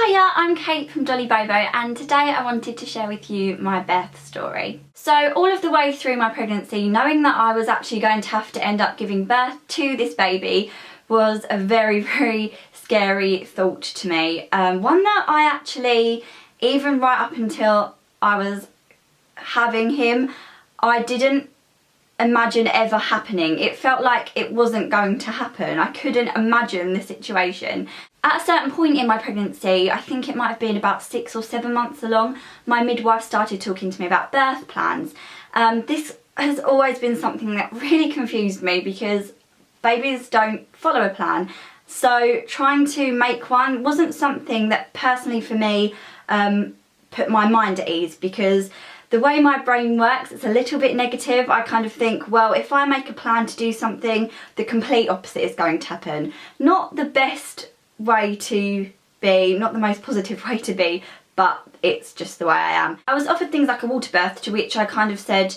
Hiya, I'm Kate from Dolly Bobo and today I wanted to share with you my birth story. So all of the way through my pregnancy, knowing that I was actually going to have to end up giving birth to this baby was a very scary thought to me. One that I actually, even right up until I was having him, I didn't imagine ever happening. It felt like it wasn't going to happen. I couldn't imagine the situation. At a certain point in my pregnancy, I think it might have been about 6 or 7 months along, my midwife started talking to me about birth plans. This has always been something that really confused me because babies don't follow a plan. So trying to make one wasn't something that personally for me put my mind at ease, because the way my brain works, it's a little bit negative. I kind of think, well, if I make a plan to do something, the complete opposite is going to happen. Not the best way to be, not the most positive way to be, but it's just the way I am. I was offered things like a water birth, to which I kind of said,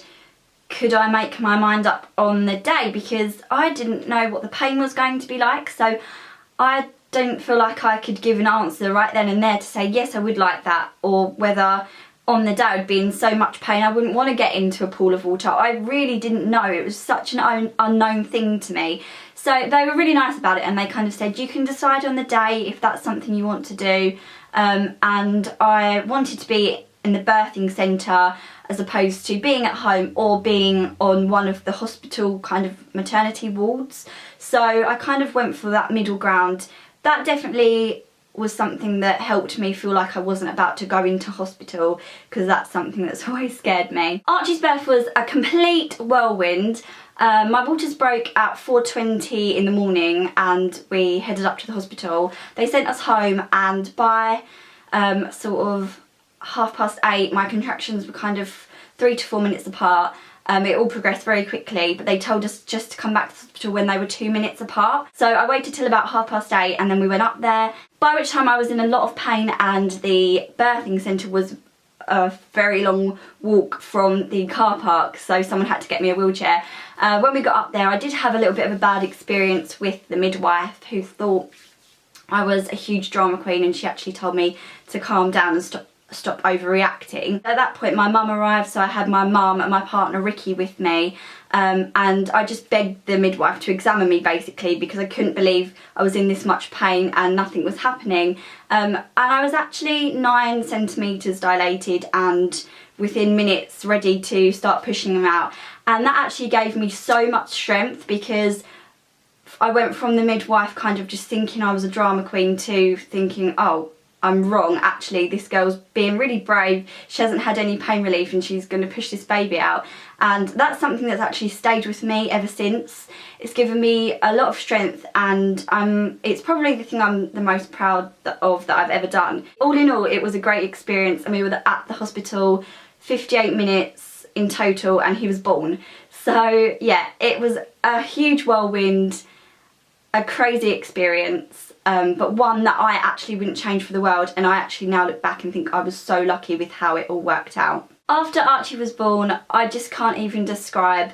could I make my mind up on the day, because I didn't know what the pain was going to be like, so I didn't feel like I could give an answer right then and there to say yes, I would like that, or whether on the day I'd be in so much pain I wouldn't want to get into a pool of water. I really didn't know. It was such an unknown thing to me. So they were really nice about it, and they kind of said you can decide on the day if that's something you want to do, and I wanted to be in the birthing centre as opposed to being at home or being on one of the hospital kind of maternity wards. So I kind of went for that middle ground. That definitely was something that helped me feel like I wasn't about to go into hospital, because that's something that's always scared me. Archie's birth was a complete whirlwind. My waters broke at 4:20 in the morning and we headed up to the hospital. They sent us home, and by sort of 8:30 my contractions were kind of 3 to 4 minutes apart. It all progressed very quickly, but they told us just to come back to the hospital when they were 2 minutes apart. So I waited till about 8:30 and then we went up there, by which time I was in a lot of pain, and the birthing centre was a very long walk from the car park, so someone had to get me a wheelchair. When we got up there, I did have a little bit of a bad experience with the midwife, who thought I was a huge drama queen, and she actually told me to calm down and stop overreacting. At that point my mum arrived, so I had my mum and my partner Ricky with me, and I just begged the midwife to examine me basically, because I couldn't believe I was in this much pain and nothing was happening. And I was actually 9 centimetres dilated and within minutes ready to start pushing them out, and that actually gave me so much strength, because I went from the midwife kind of just thinking I was a drama queen to thinking, oh, I'm wrong, actually this girl's being really brave, she hasn't had any pain relief and she's going to push this baby out. And that's something that's actually stayed with me ever since. It's given me a lot of strength, and it's probably the thing I'm the most proud of that I've ever done. All in all, it was a great experience, and we were at the hospital 58 minutes in total and he was born. So yeah, it was a huge whirlwind, a crazy experience, but one that I actually wouldn't change for the world, and I actually now look back and think I was so lucky with how it all worked out. After Archie was born, I just can't even describe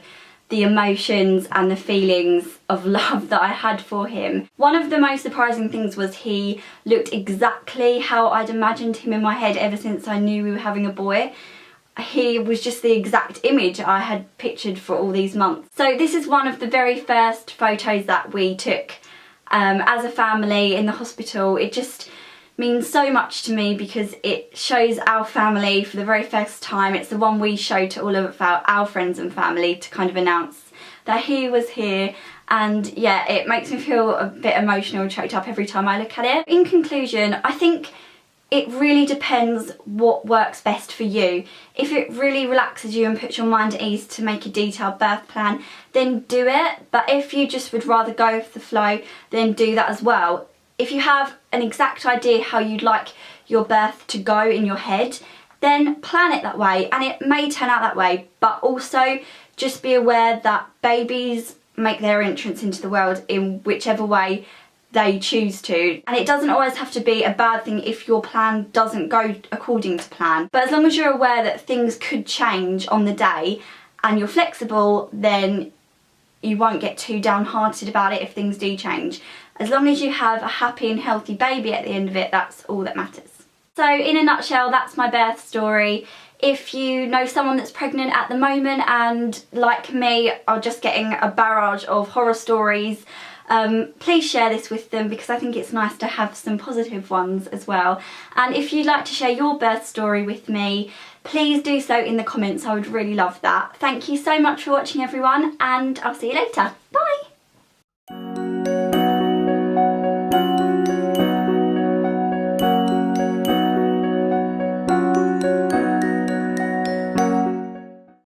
the emotions and the feelings of love that I had for him. One of the most surprising things was he looked exactly how I'd imagined him in my head ever since I knew we were having a boy. He was just the exact image I had pictured for all these months. So this is one of the very first photos that we took as a family in the hospital. It just means so much to me because it shows our family for the very first time. It's the one we showed to all of our friends and family to kind of announce that he was here, and yeah, it makes me feel a bit emotional and choked up every time I look at it. In conclusion, I think it really depends what works best for you. If it really relaxes you and puts your mind at ease to make a detailed birth plan, then do it. But if you just would rather go with the flow, then do that as well. If you have an exact idea how you'd like your birth to go in your head, then plan it that way, and it may turn out that way. But also just be aware that babies make their entrance into the world in whichever way they choose to, and it doesn't always have to be a bad thing if your plan doesn't go according to plan. But as long as you're aware that things could change on the day and you're flexible, then you won't get too downhearted about it if things do change. As long as you have a happy and healthy baby at the end of it, that's all that matters. So in a nutshell, that's my birth story. If you know someone that's pregnant at the moment and, like me, are just getting a barrage of horror stories, please share this with them, because I think it's nice to have some positive ones as well. And if you'd like to share your birth story with me, please do so in the comments. I would really love that. Thank you so much for watching, everyone, and I'll see you later. Bye!